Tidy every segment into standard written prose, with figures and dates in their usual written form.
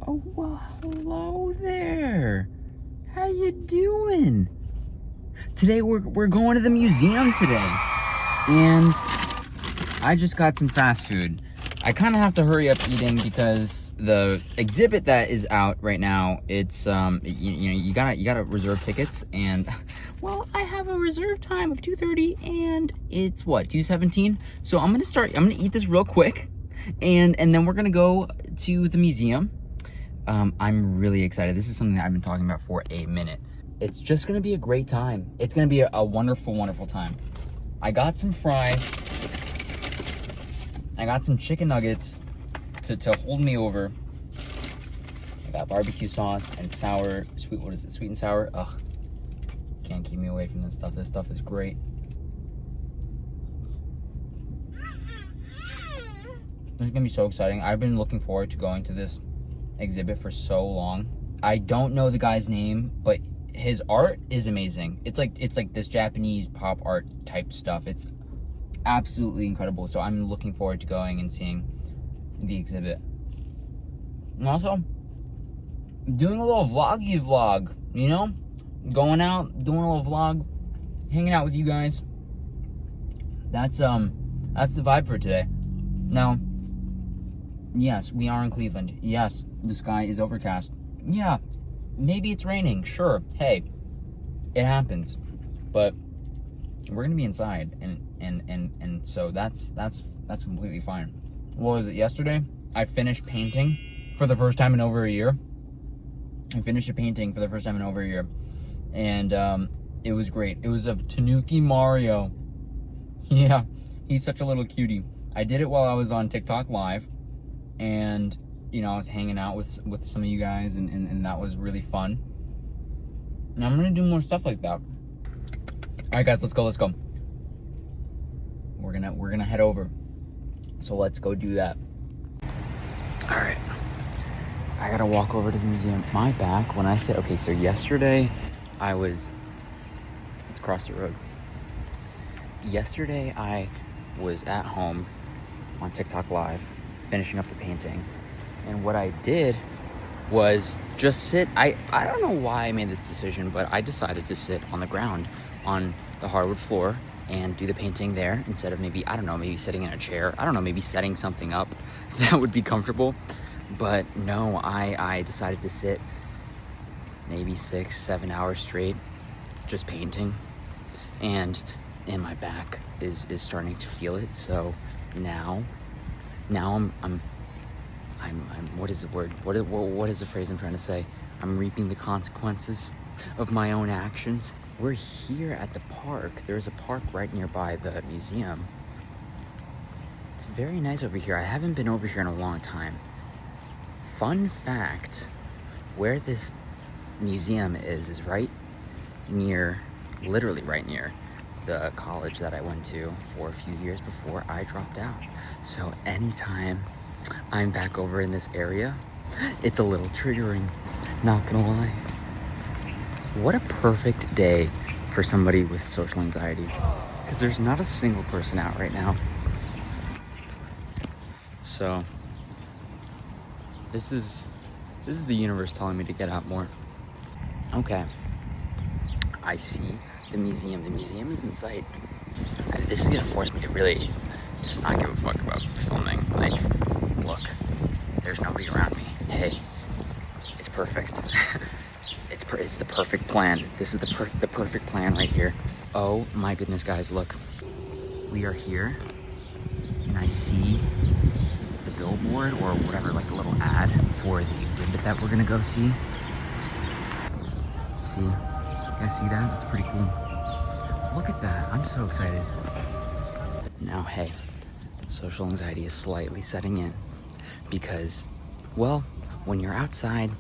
Oh, well, hello there. How you doing? Today we're going to the museum today. And I just got some fast food. I kind of have to hurry up eating because the exhibit that is out right now, it's you gotta reserve tickets, and well, I have a reserve time of 2:30 and it's what, 2:17. So I'm gonna eat this real quick, and then we're gonna go to the museum. I'm really excited. This is something that I've been talking about for a minute. It's just gonna be a great time. It's gonna be a wonderful, wonderful time. I got some fries. I got some chicken nuggets to hold me over. I got barbecue sauce and sweet and sour. Ugh, can't keep me away from this stuff. This stuff is great. This is gonna be so exciting. I've been looking forward to going to this exhibit for so long. I don't know the guy's name, but his art is amazing. It's like this Japanese pop art type stuff. It's absolutely incredible. So I'm looking forward to going and seeing the exhibit. And also doing a little vlog, you know? Going out, doing a little vlog, hanging out with you guys. That's the vibe for today. Now, yes, we are in Cleveland. Yes, the sky is overcast. Yeah, maybe it's raining. Sure. Hey, it happens. But we're gonna be inside, and so that's completely fine. What was it, yesterday? I finished painting for the first time in over a year. And it was great. It was of Tanuki Mario. Yeah, he's such a little cutie. I did it while I was on TikTok live, and you know, I was hanging out with some of you guys, and that was really fun. And I'm gonna do more stuff like that. All right, guys, let's go. We're gonna head over. So let's go do that. All right, I gotta walk over to the museum. My back, when I say, okay, so yesterday let's cross the road. Yesterday I was at home on TikTok live, finishing up the painting. And what I did was just sit. I don't know why I made this decision, but I decided to sit on the ground on the hardwood floor and do the painting there instead of maybe sitting in a chair. I don't know, maybe setting something up that would be comfortable. But no, I decided to sit maybe 6-7 hours straight just painting, and my back is starting to feel it. So now I'm what is the word? What is the phrase I'm trying to say? I'm reaping the consequences of my own actions. We're here at the park. There's a park right nearby the museum. It's very nice over here. I haven't been over here in a long time. Fun fact, where this museum is right near, literally right near, the college that I went to for a few years before I dropped out. So anytime I'm back over in this area, it's a little triggering, not gonna lie. What a perfect day for somebody with social anxiety, because there's not a single person out right now. So this is the universe telling me to get out more. Okay, I see the museum. The museum is in sight. This is gonna force me to really just not give a fuck about filming. Like, look, there's nobody around me. Hey, it's perfect. It's the perfect plan. This is the perfect plan right here. Oh my goodness, guys, look. We are here, and I see the billboard or whatever, like a little ad for the exhibit that we're gonna go see. See? You guys see that? That's pretty cool. Look at that. I'm so excited. Now, hey, social anxiety is slightly setting in because, well, when you're outside,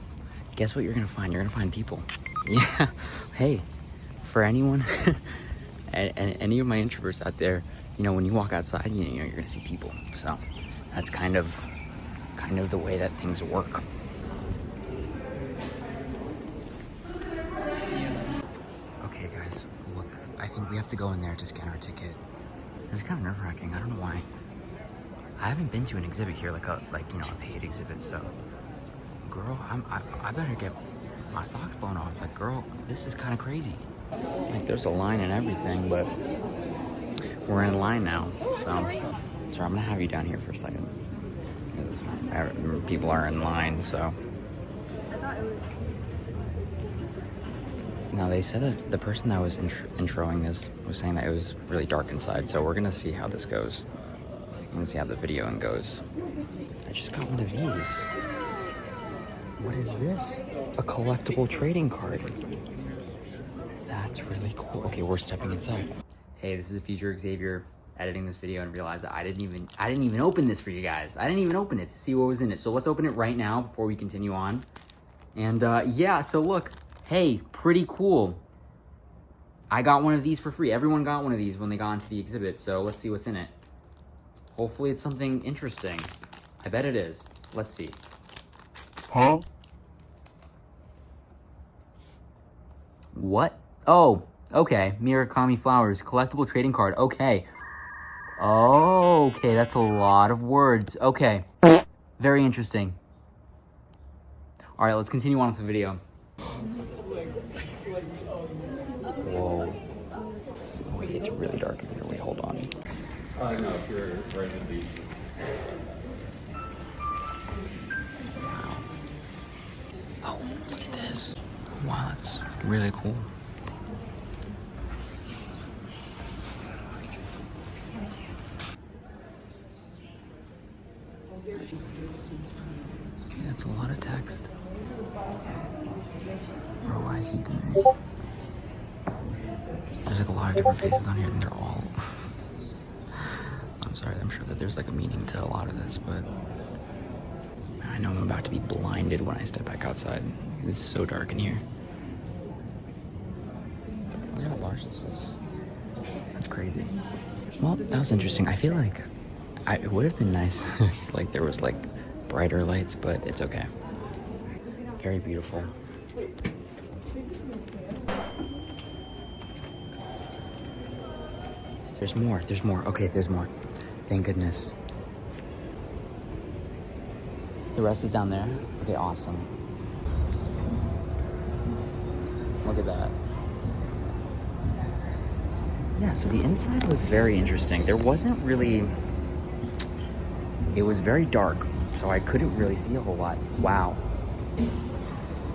guess what you're gonna find? You're gonna find people. Yeah. Hey, for anyone, and any of my introverts out there, you know, when you walk outside, you know, you're gonna see people. So that's kind of the way that things work. Okay, guys, look, I think we have to go in there to scan our ticket. This is kind of nerve-wracking. I don't know why. I haven't been to an exhibit here, like a paid exhibit, so I'm girl, I better get my socks blown off. Like, girl, this is kind of crazy. Like, there's a line and everything, but we're in line now. So I'm gonna have you down here for a second. Because people are in line, so. Now, they said that the person that was introing this was saying that it was really dark inside, so we're gonna see how this goes. I'm gonna see how the videoing goes. I just got one of these. What is this? A collectible trading card. That's really cool. Okay, we're stepping inside. Hey, this is Future Xavier editing this video and realized that I didn't even open this for you guys. I didn't even open it to see what was in it. So let's open it right now before we continue on. And yeah, so look. Hey, pretty cool. I got one of these for free. Everyone got one of these when they got into the exhibit, so let's see what's in it. Hopefully it's something interesting. I bet it is. Let's see. Huh? What? Oh, okay. Murakami Flowers, collectible trading card. Okay. Oh, okay, that's a lot of words. Okay. Very interesting. All right, let's continue on with the video. Whoa. Wait, it's really dark in here. Wait, hold on. No, if you're right in the beach. Wow. Oh, look at this. Wow, that's really cool. Okay, that's a lot of text. Bro, why is he doing? There's like a lot of different faces on here, and they're all. I'm sorry, I'm sure that there's like a meaning to a lot of this, but I know I'm about to be blinded when I step back outside. It's so dark in here. Look how large this is. That's crazy. Well, that was interesting. I feel like it would have been nice if like there was like brighter lights, but it's okay. Very beautiful. There's more. Okay, there's more. Thank goodness. The rest is down there? Okay, awesome. Look at that. Yeah, so the inside was very interesting. There wasn't really... It was very dark, so I couldn't really see a whole lot. Wow.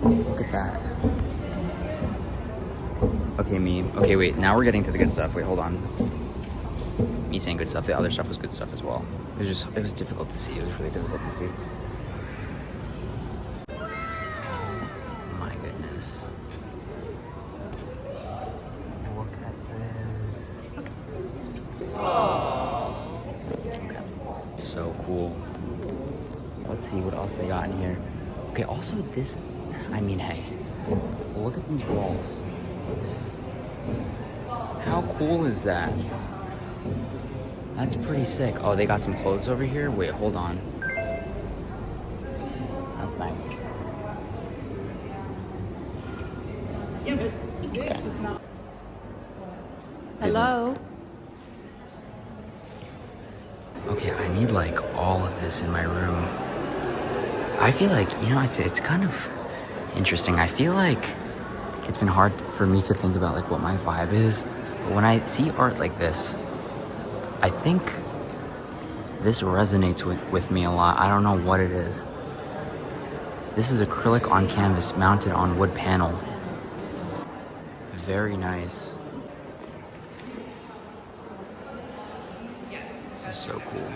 Look at that. Okay, me. Okay, wait, now we're getting to the good stuff. Wait, hold on. Me saying good stuff, the other stuff was good stuff as well. It was difficult to see. It was really difficult to see. My goodness. Look at this. Okay. So cool. Let's see what else they got in here. Okay, also this, I mean, hey, look at these walls. How cool is that? That's pretty sick. Oh, they got some clothes over here? Wait, hold on. That's nice. Yeah, but this is not. Hello? Okay, I need like all of this in my room. I feel like, you know, it's kind of interesting. I feel like it's been hard for me to think about like what my vibe is. But when I see art like this, I think this resonates with me a lot. I don't know what it is. This is acrylic on canvas mounted on wood panel. Very nice. This is so cool.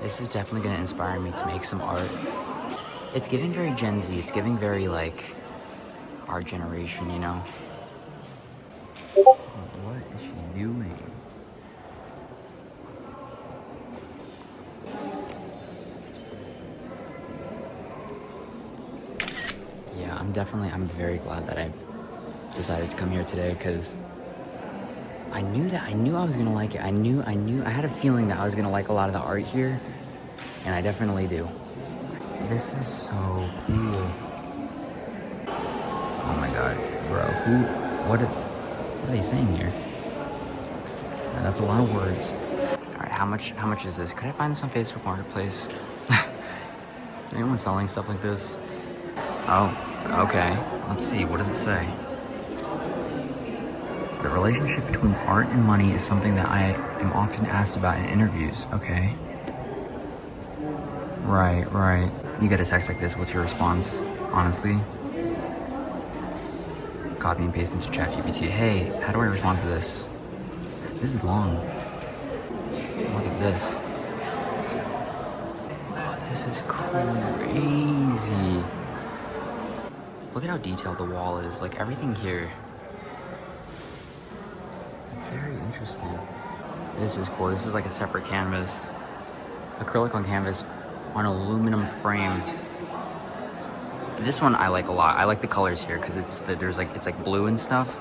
This is definitely gonna inspire me to make some art. It's giving very Gen Z. It's giving very like our generation, you know? What is she doing? Yeah, I'm very glad that I decided to come here today because I knew I was gonna like it. I had a feeling that I was gonna like a lot of the art here, and I definitely do. This is so cool. Oh my god, bro. What are they saying here? That's a lot of words. All right, how much is this? Could I find this on Facebook Marketplace? Is anyone selling stuff like this? Oh, okay. Let's see. What does it say? The relationship between art and money is something that I am often asked about in interviews. Okay. Right, right. You get a text like this, what's your response? Honestly? Copy and paste into ChatGPT. Hey, how do I respond to this? This is long. Look at this. This is crazy. Look at how detailed the wall is. Like everything here. Very interesting. This is cool. This is like a separate canvas. Acrylic on canvas on aluminum frame. This one I like a lot. I like the colors here because it's like blue and stuff.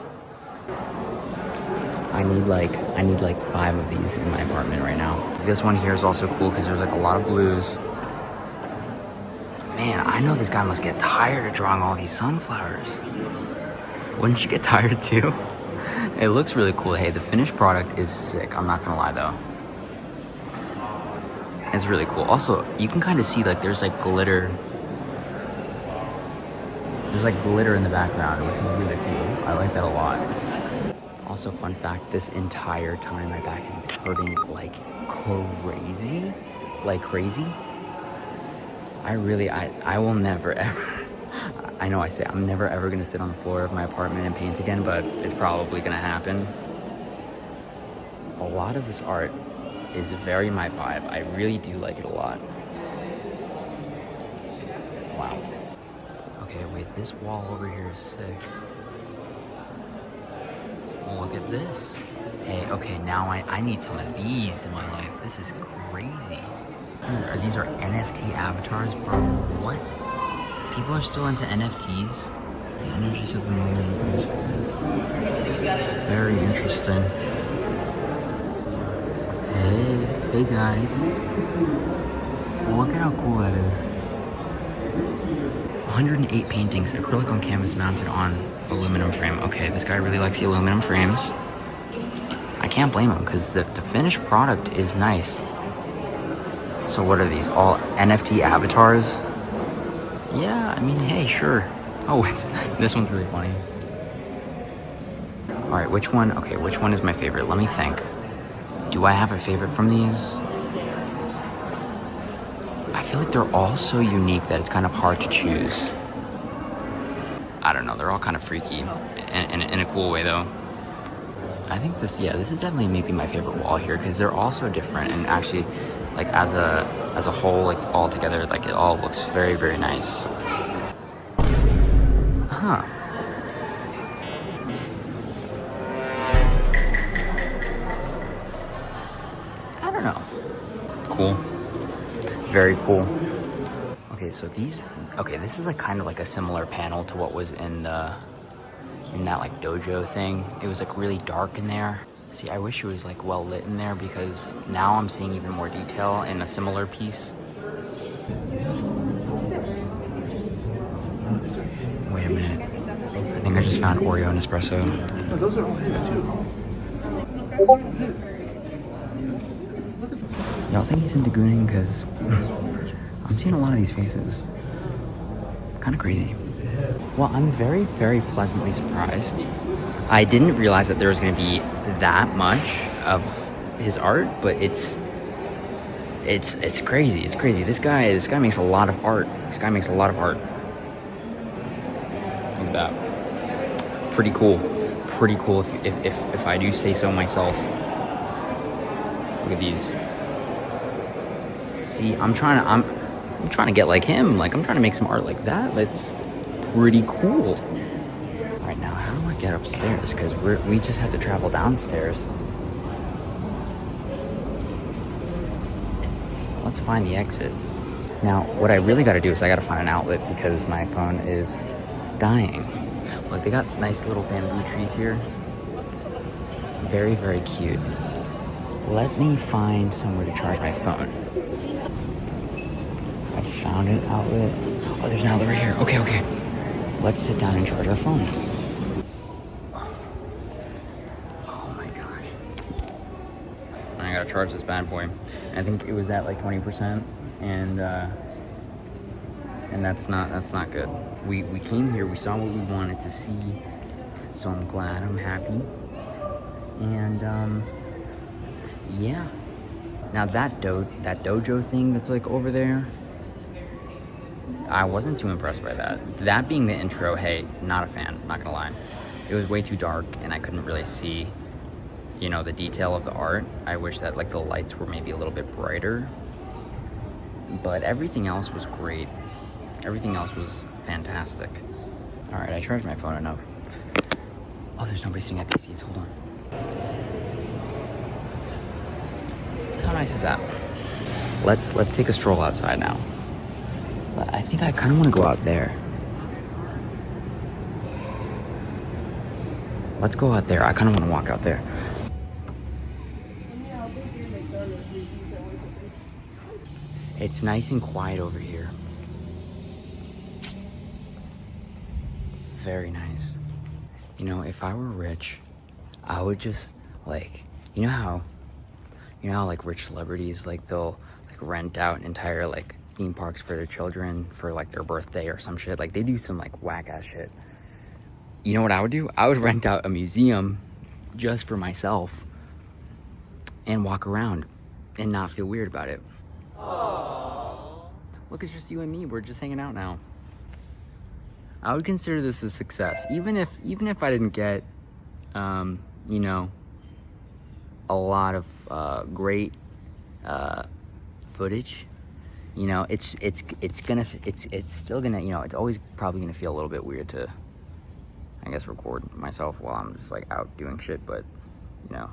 I need like 5 of these in my apartment right now. This one here is also cool because there's like a lot of blues. Man, I know this guy must get tired of drawing all these sunflowers. Wouldn't you get tired too? It looks really cool. Hey, the finished product is sick. I'm not gonna lie though. It's really cool. Also, you can kind of see like there's like glitter. There's like glitter in the background, which is really cool. I like that a lot. Also, fun fact, this entire time my back has been hurting like crazy. Like crazy. I will never ever, I know I say I'm never ever gonna sit on the floor of my apartment and paint again, but it's probably gonna happen. A lot of this art is very my vibe. I really do like it a lot. Wow. Okay, wait, this wall over here is sick. Look at this. Hey, okay, now I need some of these in my life. This is crazy. These are NFT avatars, bro. What? People are still into NFTs? The energies of the moment. Very interesting. Hey guys. Look at how cool that is. 108 paintings, acrylic on canvas mounted on aluminum frame. Okay, this guy really likes the aluminum frames. I can't blame him because the finished product is nice. So what are these? All NFT avatars? Yeah, I mean, hey, sure. Oh, this one's really funny. All right, which one? Okay, which one is my favorite? Let me think. Do I have a favorite from these? I feel like they're all so unique that it's kind of hard to choose. I don't know, they're all kind of freaky in a cool way though. I think this is definitely maybe my favorite wall here because they're all so different and actually like as a whole, like all together, like it all looks very, very nice. Huh. I don't know. Cool. Very cool. Okay, so this is like kind of like a similar panel to what was in that like dojo thing. It was like really dark in there. See, I wish it was like well lit in there because now I'm seeing even more detail in a similar piece. Wait a minute. I think I just found Oreo and espresso. Oh, those are all his too. Y'all think he's into gooning? Because I'm seeing a lot of these faces. It's kind of crazy. Well, I'm very, very pleasantly surprised. I didn't realize that there was going to be that much of his art, but it's crazy. It's crazy. This guy makes a lot of art. This guy makes a lot of art. Look at that. Pretty cool. Pretty cool if I do say so myself. Look at these. See, I'm trying to get like him. Like I'm trying to make some art like that. That's pretty cool. All right, now how do I get upstairs? Because we just had to travel downstairs. Let's find the exit. Now, what I really got to do is I got to find an outlet because my phone is dying. Look, they got nice little bamboo trees here. Very, very cute. Let me find somewhere to charge my phone. I found an outlet. Oh, there's an outlet right here. Okay. Let's sit down and charge our phone. Oh my gosh. I gotta charge this bad boy. I think it was at like 20%, and and that's not good. We came here, we saw what we wanted to see, so I'm glad, I'm happy. And yeah. Now that dojo thing that's like over there, I wasn't too impressed by that. That being the intro, hey, not a fan, not gonna lie. It was way too dark and I couldn't really see, you know, the detail of the art. I wish that like the lights were maybe a little bit brighter. But everything else was great. Everything else was fantastic. All right, I charged my phone enough. Oh, there's nobody sitting at these seats, hold on. How nice is that? Let's take a stroll outside now. I think I kind of want to go out there. Let's go out there. I kind of want to walk out there. It's nice and quiet over here. Very nice. You know, if I were rich, I would just like, you know how like rich celebrities, like they'll like rent out entire like theme parks for their children for like their birthday or some shit. Like they do some like whack ass shit. You know what I would do? I would rent out a museum just for myself and walk around and not feel weird about it. Aww. Look, it's just you and me. We're just hanging out now. I would consider this a success, even if I didn't get, you know, a lot of great footage. You know, it's still gonna, you know, it's always probably gonna feel a little bit weird to, I guess, record myself while I'm just like out doing shit. But you know,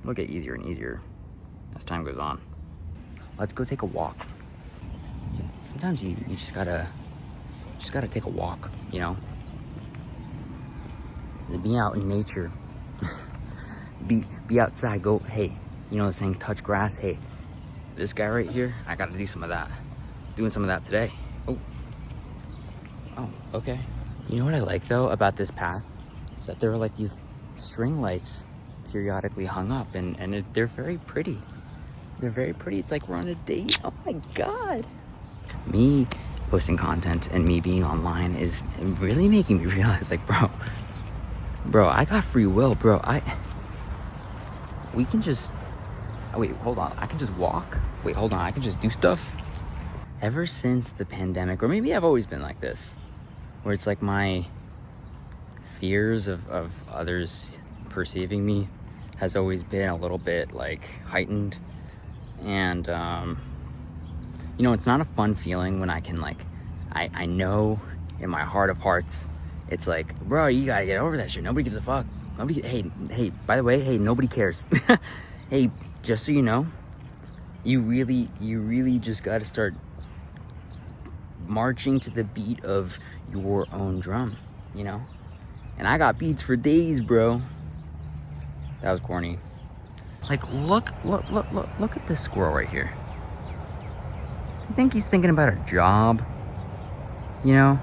it'll get easier and easier as time goes on. Let's go take a walk. Sometimes you just gotta take a walk, you know? Be out in nature. be outside, go, hey, you know the saying, touch grass? Hey, this guy right here, I gotta do some of that. Doing some of that today. Oh, okay. You know what I like though about this path? Is that there are like these string lights periodically hung up and they're very pretty. They're very pretty. It's like we're on a date. Oh my God. Me posting content and me being online is really making me realize, like, bro, I got free will, bro. We can just, wait, hold on. I can just walk. Wait, hold on. I can just do stuff. Ever since the pandemic, or maybe I've always been like this, where it's like my fears of others perceiving me has always been a little bit like heightened. And, you know, it's not a fun feeling when I can like, I know in my heart of hearts, it's like, bro, you gotta get over that shit. Nobody gives a fuck. Hey, by the way, hey, nobody cares. Hey, just so you know, you really just gotta start marching to the beat of your own drum, you know? And I got beats for days, bro. That was corny. Like, look at this squirrel right here. You think he's thinking about a job? You know?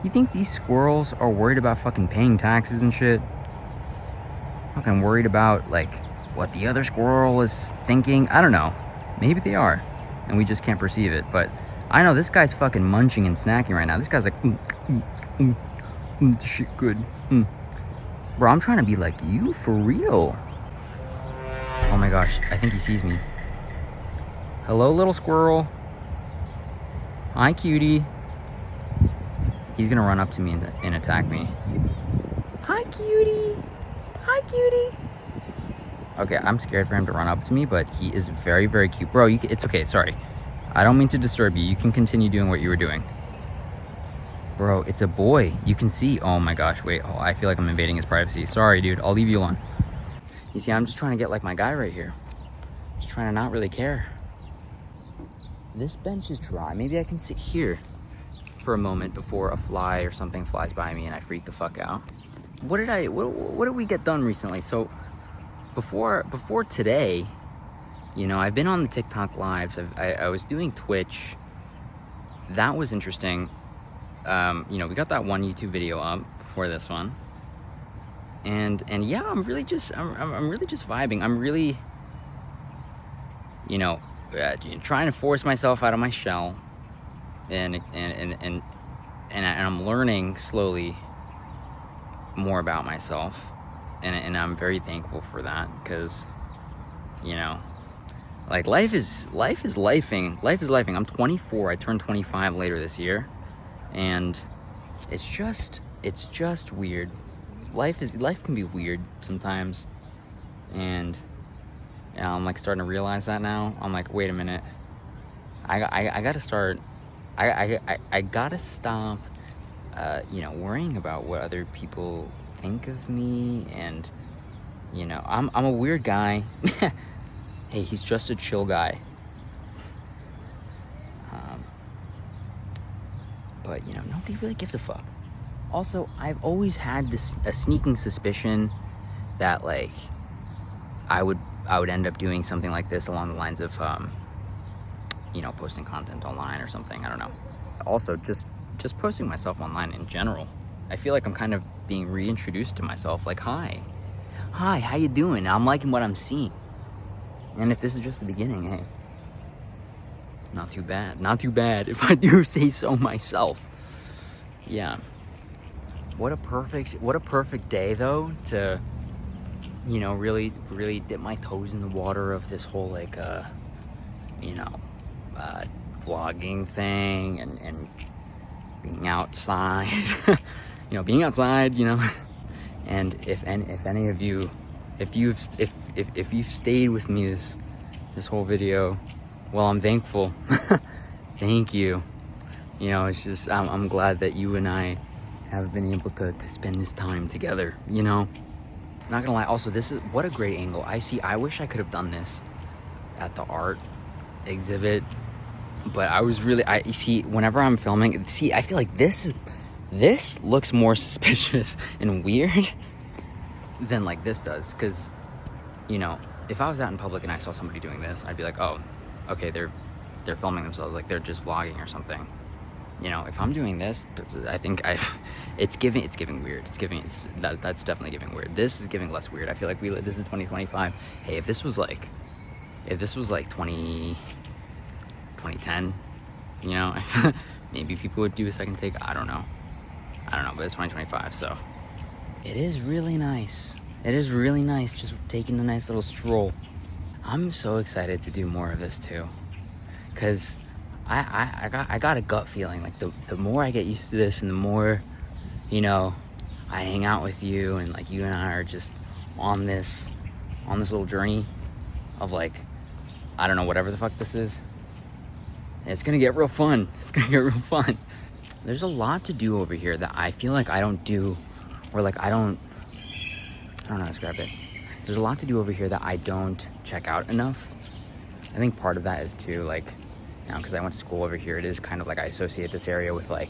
You think these squirrels are worried about fucking paying taxes and shit? Fucking worried about, like, what the other squirrel is thinking? I don't know. Maybe they are. And we just can't perceive it. But I know this guy's fucking munching and snacking right now. This guy's like, this shit good. Bro, I'm trying to be like you for real. Oh my gosh, I think he sees me. Hello, little squirrel. Hi, cutie. He's gonna run up to me and attack me. Hi, cutie. Hi, cutie. Okay, I'm scared for him to run up to me, but he is very, very cute. Bro, it's okay, sorry. I don't mean to disturb you. You can continue doing what you were doing. Bro, it's a boy. You can see. Oh my gosh, wait. Oh, I feel like I'm invading his privacy. Sorry, dude. I'll leave you alone. You see, I'm just trying to get like my guy right here. Just trying to not really care. This bench is dry. Maybe I can sit here for a moment before a fly or something flies by me and I freak the fuck out. What did we get done recently? So before today, you know, I've been on the TikTok lives. I was doing Twitch. That was interesting. You know, we got that one YouTube video up before this one. And yeah, I'm really just vibing. I'm really, you know, trying to force myself out of my shell and I'm learning slowly more about myself, and I'm very thankful for that, because, you know, like, life is lifing. I'm 24. I turn 25 later this year, and it's just weird. Life can be weird sometimes, and I'm like starting to realize that now. I'm like, wait a minute, I gotta start. I gotta stop, you know, worrying about what other people think of me. And, you know, I'm a weird guy. Hey, he's just a chill guy. But, you know, nobody really gives a fuck. Also, I've always had a sneaking suspicion that, like, I would end up doing something like this along the lines of, you know, posting content online or something. I don't know. Also, just posting myself online in general. I feel like I'm kind of being reintroduced to myself. Like, hi, how you doing? I'm liking what I'm seeing. And if this is just the beginning, hey, not too bad if I do say so myself. Yeah. What a perfect day, though, to, you know, really dip my toes in the water of this whole, like, you know, vlogging thing, and being outside. You know, being outside, you know. And if any of you, if you've stayed with me this whole video, well, I'm thankful. Thank you. You know, it's just, I'm glad that you and I have been able to spend this time together, you know. Not gonna lie, also, this is, what a great angle. I wish I could have done this at the art exhibit, but you see, whenever I'm filming, I feel like this looks more suspicious and weird than, like, this does, because, you know, if I was out in public and I saw somebody doing this, I'd be like, oh, okay, they're filming themselves, like they're just vlogging or something. You know, if I'm doing this, I think it's giving weird. That's definitely giving weird. This is giving less weird. I feel like this is 2025. Hey, if this was like 2010, you know, maybe people would do a second take. I don't know, but it's 2025, so it is really nice. It is really nice just taking a nice little stroll. I'm so excited to do more of this too, because I got a gut feeling, like the more I get used to this, and the more, you know, I hang out with you, and like you and I are just on this little journey of, like, I don't know, whatever the fuck this is, it's gonna get real fun. There's a lot to do over here that I feel like I don't do, or like I don't know how to describe it. There's a lot to do over here that I don't check out enough. I think part of that is too, like, you know, because I went to school over here, it is kind of like I associate this area with, like,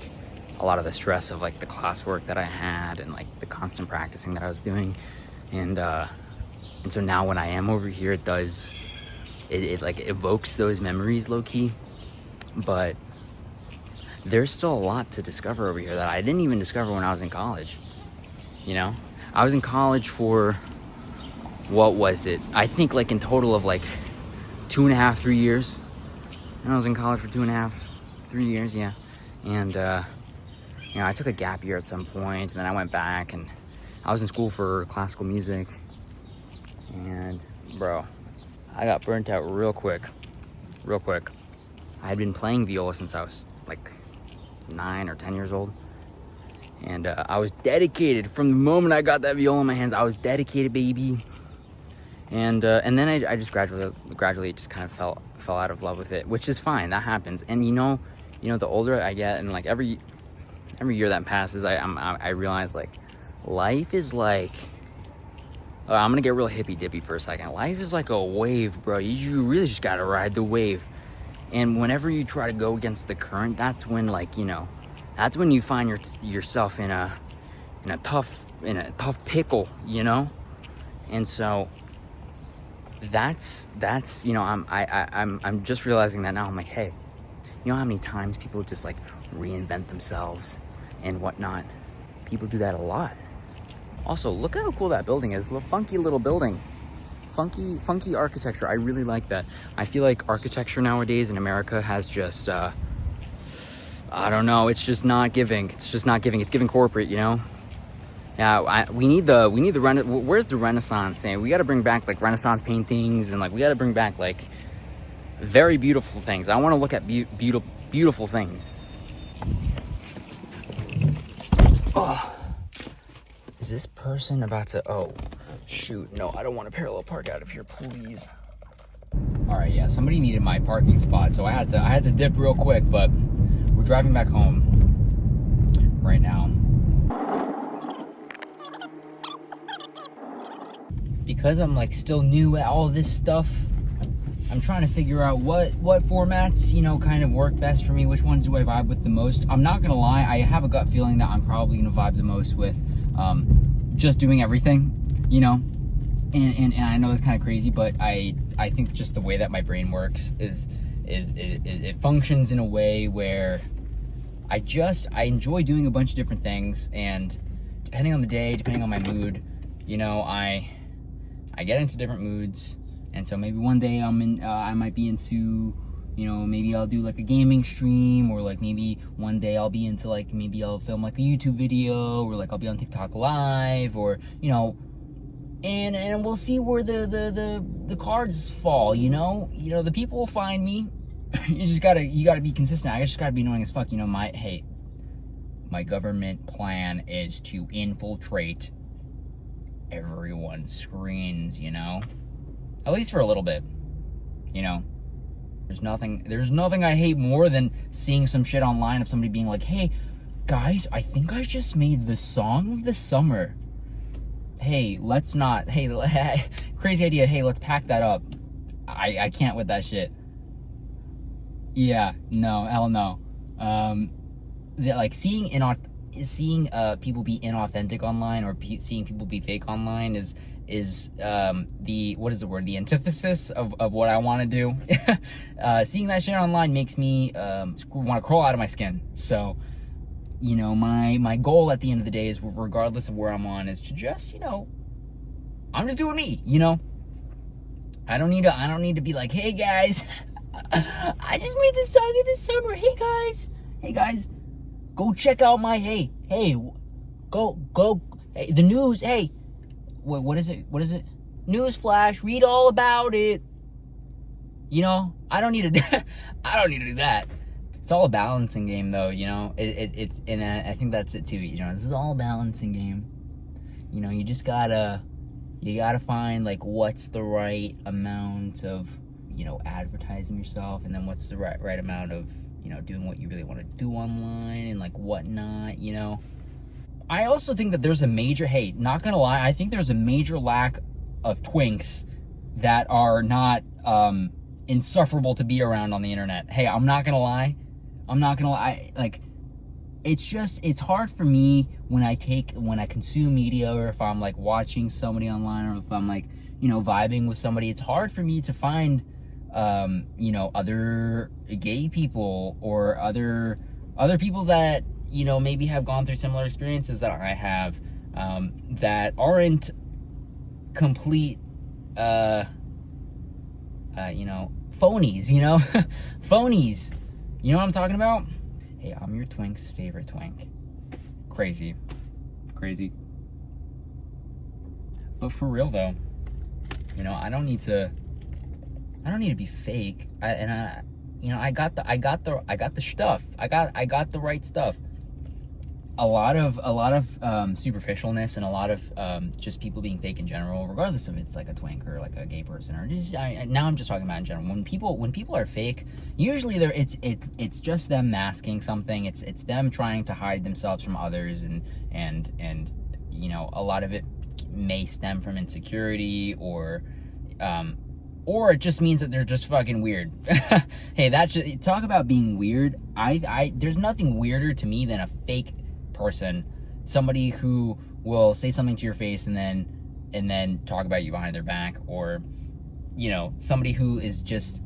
a lot of the stress of, like, the classwork that I had, and, like, the constant practicing that I was doing. And so now when I am over here, it like evokes those memories low key. But there's still a lot to discover over here that I didn't even discover when I was in college. You know, I was in college for, what was it? I think, like, in total of, like, 2.5, 3 years. And I was in college for 2.5, 3 years, yeah. And, you know, I took a gap year at some point, and then I went back, and I was in school for classical music. And, bro, I got burnt out real quick. I had been playing viola since I was, like, 9 or 10 years old. And I was dedicated from the moment I got that viola in my hands. I was dedicated, baby. And then I just gradually just kind of fell out of love with it, which is fine. That happens. And you know, the older I get, and like every year that passes, I realize, like, life is like, I'm gonna get real hippy dippy for a second. Life is like a wave, bro. You really just gotta ride the wave. And whenever you try to go against the current, that's when, like, you know, that's when you find yourself in a tough pickle, you know. And so that's you know, I'm just realizing that now. I'm like, hey, you know how many times people just, like, reinvent themselves and whatnot? People do that a lot. Also, look at how cool that building is. A funky little building. Funky architecture. I really like that. I feel like architecture nowadays in America has just I don't know. It's just not giving. It's just not giving. It's giving corporate, you know? Yeah, we need the where's the Renaissance thing? We got to bring back like Renaissance paintings, and like we got to bring back like very beautiful things. I want to look at beautiful things. Oh, is this person about to? Oh, shoot! No, I don't want to parallel park out of here, please. All right, yeah, somebody needed my parking spot, so I had to dip real quick, but we're driving back home right now. Because I'm like still new at all this stuff, I'm trying to figure out what formats, you know, kind of work best for me. Which ones do I vibe with the most? I'm not gonna lie, I have a gut feeling that I'm probably gonna vibe the most with just doing everything, you know. And I know that's kind of crazy, but I think just the way that my brain works is it functions in a way where I enjoy doing a bunch of different things, and depending on the day, depending on my mood, you know, I get into different moods. And so maybe one day I might be into, you know, maybe I'll do like a gaming stream, or like maybe one day I'll be into like, maybe I'll film like a YouTube video, or like I'll be on TikTok live, or, you know, and we'll see where the cards fall, you know, the people will find me. You gotta be consistent. I just gotta be annoying as fuck, you know. My government plan is to infiltrate everyone's screens, you know, at least for a little bit, you know. There's nothing I hate more than seeing some shit online of somebody being like, hey guys, I think I just made the song of the summer. Hey, let's not, hey, crazy idea, hey, let's pack that up. I can't with that shit. Yeah, no, hell no. Like seeing people be inauthentic online, or seeing people be fake online is the, what is the word, the antithesis of what I want to do. Seeing that shit online makes me want to crawl out of my skin. So, you know, my goal at the end of the day is, regardless of where I'm on, is to just, you know, I'm just doing me, you know. I don't need to be like, hey guys, I just made this song in the summer. Hey guys, go check out my, hey, go, hey, the news, hey, what is it? News flash, read all about it. You know, I don't need to do that. It's all a balancing game, though, you know. It's and I think that's it too. You know, this is all a balancing game. You know, you just gotta find like what's the right amount of, you know, advertising yourself, and then what's the right amount of, you know, doing what you really want to do online and like whatnot, you know. I also think that there's a major, hey, not gonna lie, I think there's a major lack of twinks that are not insufferable to be around on the internet. Hey, I'm not gonna lie, like, it's hard for me when I consume media, or if I'm like watching somebody online, or if I'm like, you know, vibing with somebody, it's hard for me to find you know, other gay people, or other people that, you know, maybe have gone through similar experiences that I have, that aren't complete you know, phonies, you know. Phonies, you know what I'm talking about? Hey, I'm your twink's favorite twink. Crazy. But for real though, you know, I don't need to be fake. You know, I got the stuff. I got the right stuff. A lot of superficialness, and a lot of just people being fake in general, regardless if it's like a twink or like a gay person, or just now I'm just talking about in general. When people are fake, usually it's just them masking something. It's them trying to hide themselves from others, and you know, a lot of it may stem from insecurity, or it just means that they're just fucking weird. Hey, talk about being weird. There's nothing weirder to me than a fake person, somebody who will say something to your face and then talk about you behind their back, or, you know, somebody who is just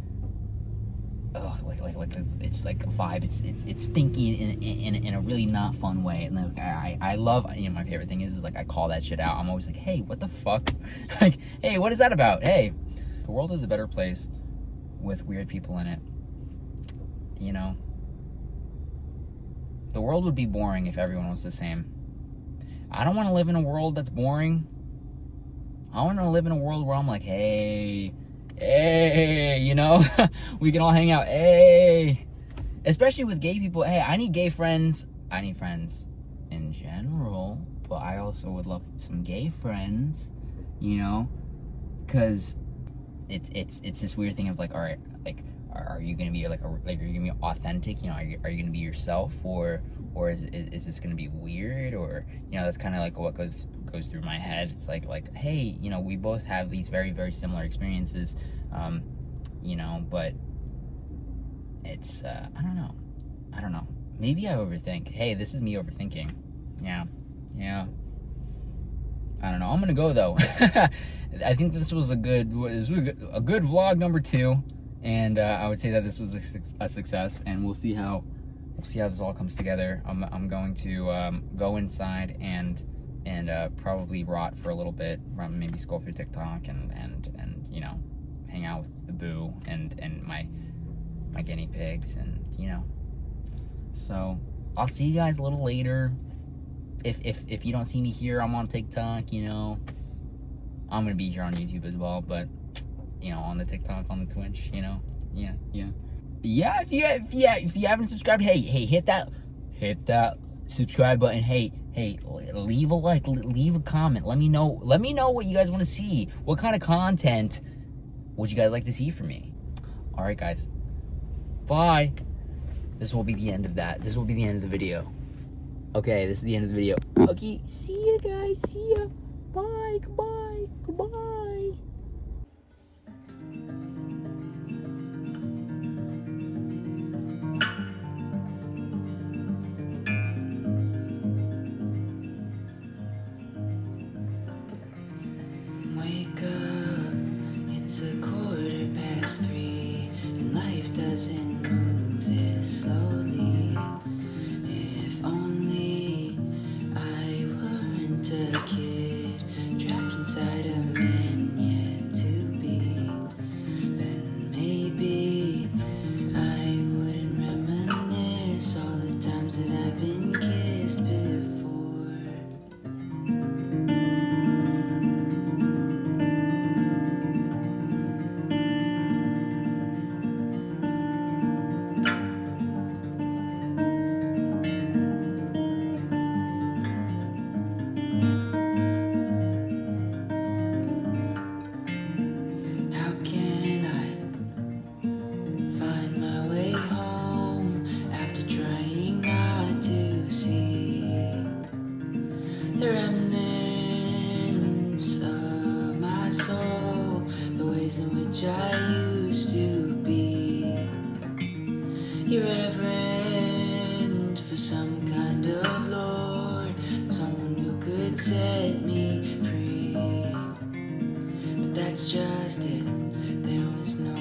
like it's like a vibe. It's stinky in a really not fun way. And like I love, you know, my favorite thing is like I call that shit out. I'm always like, hey, what the fuck? Like, hey, what is that about? Hey, the world is a better place with weird people in it, you know. The world would be boring if everyone was the same. I don't want to live in a world that's boring. I want to live in a world where I'm like, hey, you know? We can all hang out, hey. Especially with gay people. Hey, I need gay friends. I need friends in general, but I also would love some gay friends, you know? Because it's this weird thing of like, all right, like, are you gonna be like are you gonna be authentic? You know, are you gonna be yourself, or is this gonna be weird? Or, you know, that's kind of like what goes through my head. It's like, hey, you know, we both have these very, very similar experiences, you know, but it's I don't know. Maybe I overthink. Hey, this is me overthinking. Yeah. I don't know. I'm gonna go though. I think this was a good vlog number 2, and I would say that this was a success. And we'll see how this all comes together. I'm going to go inside and probably rot for a little bit. Maybe scroll through TikTok and you know, hang out with the boo and my guinea pigs, and you know. So I'll see you guys a little later. If you don't see me here, I'm on TikTok, you know. I'm gonna be here on YouTube as well, but you know, on the TikTok, on the Twitch, you know. Yeah. If you haven't subscribed, hey, hit that subscribe button. Hey, leave a like, leave a comment. Let me know what you guys want to see. What kind of content would you guys like to see from me? All right, guys. Bye. This will be the end of that. This will be the end of the video. Okay, this is the end of the video. Okay, see ya, guys. See ya. Bye. Goodbye. Wake up, it's 3:15, and life doesn't move this slowly. If only I weren't a kid, trapped inside a man yet to be, then maybe I wouldn't reminisce all the times that I've been kissed before. How can I find my way home after trying not to see the remnants of my soul, the ways in which I used to be irreverent for some kind of lord, someone who could set me free? But that's just it. There was no